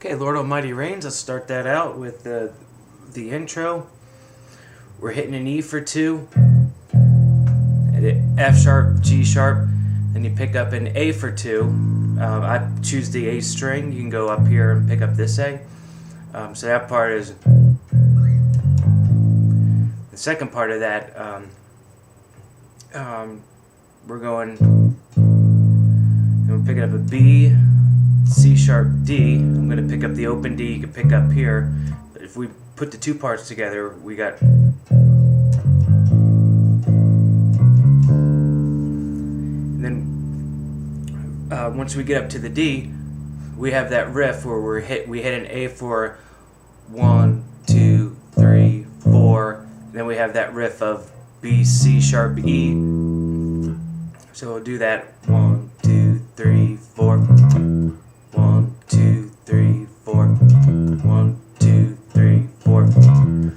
Okay, Lord Almighty Reigns, let's start that out with the intro. We're hitting an E for 2, an F sharp, G sharp, then you pick up an A for 2. I choose the A string. You can go up here and pick up this A. So that part is... The second part of that, we're picking up a B, C sharp, D. I'm going to pick up the open D you can pick up here. But if we put the two parts together, we got... And then once we get up to the D, we have that riff where we hit an A for 1, 2, 3, 4. And then we have that riff of B, C sharp, E. So we'll do that 1, 2, 3, 4. 1, 2, 3, 4. 1, 2, 3, 4.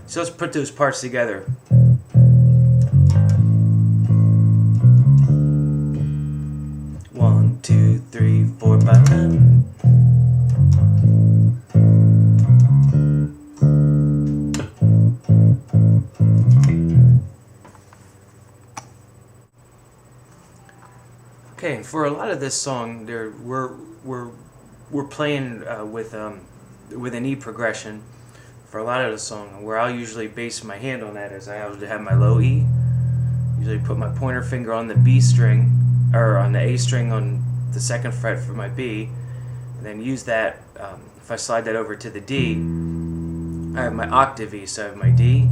So let's put those parts together. One, two, three, 4, 5, 10. Okay, and for a lot of this song, we're playing with an E progression for a lot of the song. Where I'll usually base my hand on that is I have my low E. Usually put my pointer finger on the B string, or on the A string on the 2nd fret for my B, and then use that. If I slide that over to the D, I have my octave E. So I have my D,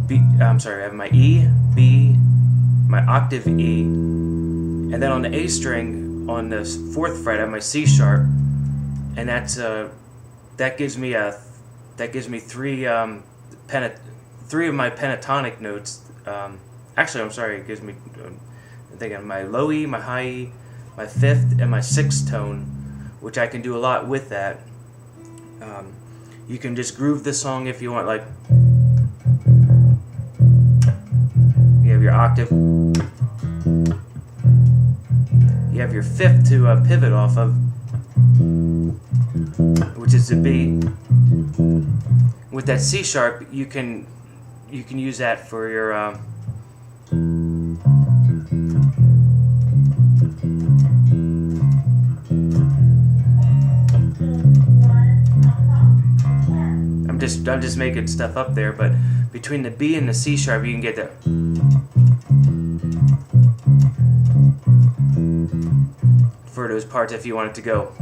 B. I have my E, B, my octave E. And then on the A string, on the 4th fret, I have my C sharp, and that gives me three of my pentatonic notes. Actually, I'm sorry, it gives me my low E, my high E, my 5th, and my 6th tone, which I can do a lot with that. You can just groove the song if you want, like you have your octave. You have your 5th to pivot off of, which is the B. With that C sharp, you can use that for your I'm just making stuff up there, but between the B and the C sharp, you can get the for those parts if you want it to go.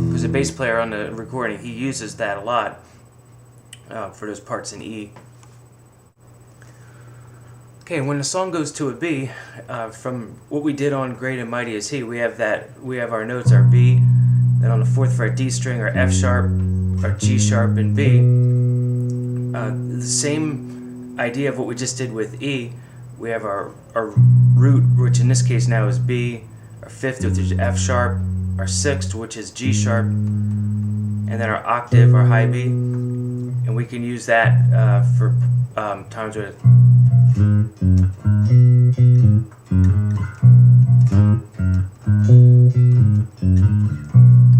Because the bass player on the recording, he uses that a lot for those parts in E. Okay, when the song goes to a B, from what we did on Great and Mighty Is He, we have our notes, our B, then on the 4th fret D string, our F sharp, our G sharp, and B. The same idea of what we just did with E. We have our root, which in this case now is B, our 5th, which is F sharp, our 6th, which is G sharp, and then our octave, our high B, and we can use that for times where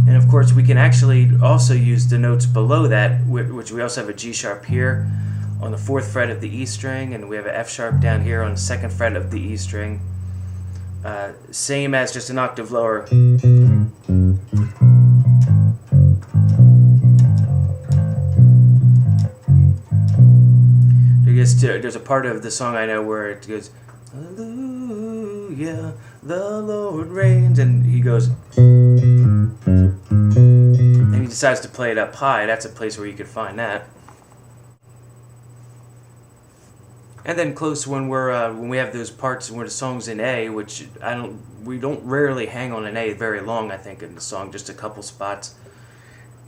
and of course we can actually also use the notes below that, which we also have a G sharp here on the 4th fret of the E string, and we have an F sharp down here on the 2nd fret of the E string. Same as just an octave lower. There's a part of the song I know where it goes, "Hallelujah, the Lord reigns," and he goes, and he decides to play it up high. That's a place where you could find that. And then close when we have those parts where the song's in A, which we don't rarely hang on an A very long. I think in the song, just a couple spots.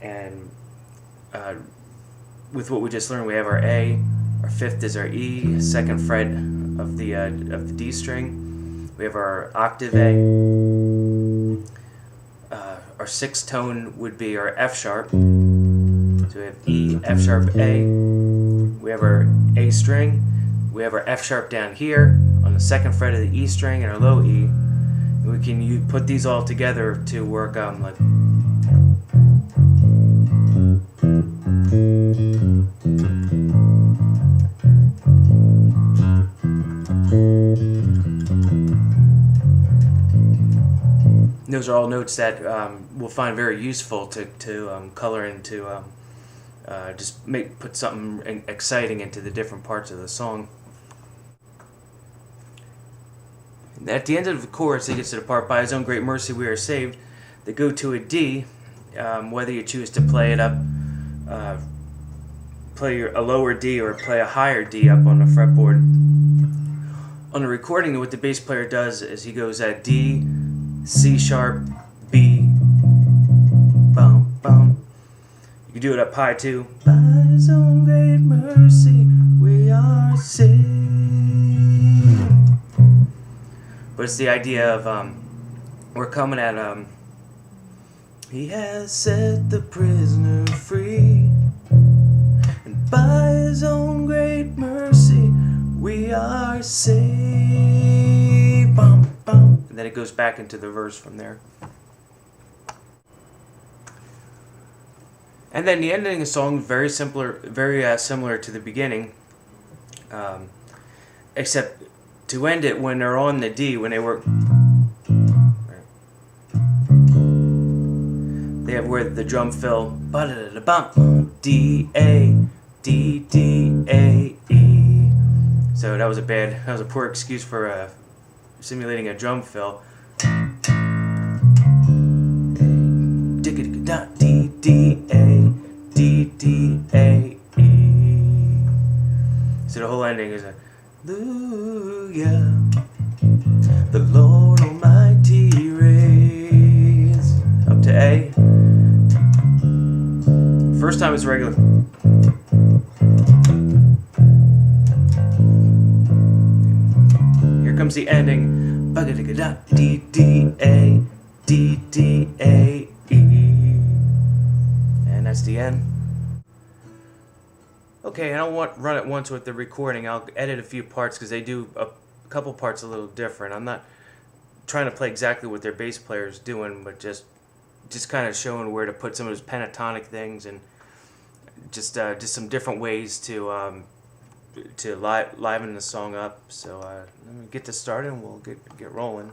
And with what we just learned, we have our A, our 5th is our E, 2nd fret of the D string. We have our octave A. Our 6th tone would be our F sharp. So we have E, F sharp, A. We have our A string. We have our F sharp down here on the 2nd fret of the E string and our low E. We can put these all together to work like. Those are all notes that we'll find very useful to color into, just put something exciting into the different parts of the song. At the end of the chorus, he gets to the part, "By His own great mercy we are saved." They go to a D, whether you choose to play it up, play a lower D or play a higher D up on the fretboard. On the recording, what the bass player does is he goes at D, C sharp, B, bum, bum. You can do it up high too. By His own great mercy we are saved. But it's the idea of we're coming at He has set the prisoner free, and by His own great mercy we are saved. Bum, bum. And then it goes back into the verse from there. And then the ending of the song very similar to the beginning, except to end it when they're on the D, when they work, they have where the drum fill, D A D D A E. So that was a poor excuse for simulating a drum fill. D D A D D A E. So the whole ending is a Hallelujah, the Lord Almighty reigns. Up to A. First time is regular. Here comes the ending. D D A D D A E. And that's the end. Okay, I don't run it once with the recording. I'll edit a few parts because they do a couple parts a little different. I'm not trying to play exactly what their bass player's doing, but just kind of showing where to put some of those pentatonic things and just some different ways to liven the song up. So let me get this started and we'll get rolling.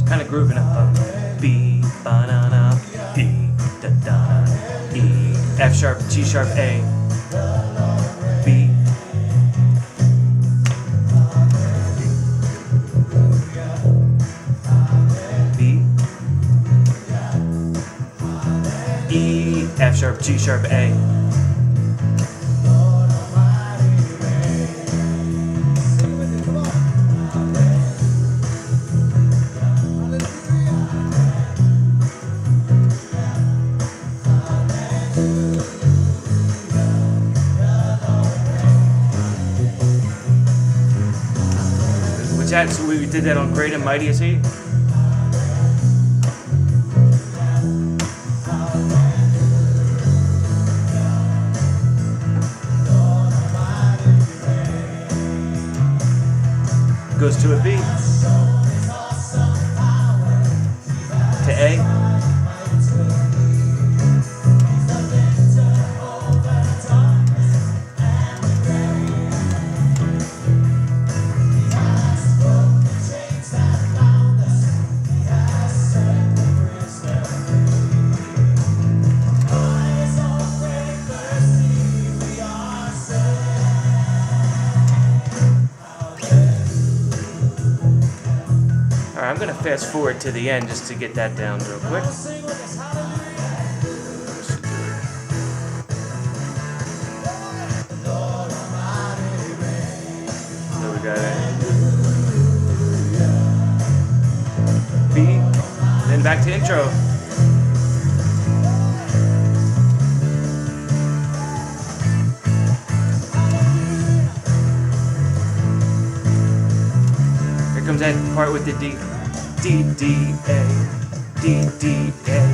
Kind of grooving up. B, banana, D, da da, E, F sharp, G sharp, A, B, B, E, F sharp, G sharp, A. So we did that on Great and Mighty Is He. Goes to a B. To A. I'm going to fast forward to the end just to get that down real quick. So we got a B, then back to intro. comes that part with the D. D, D, A. D, D, A.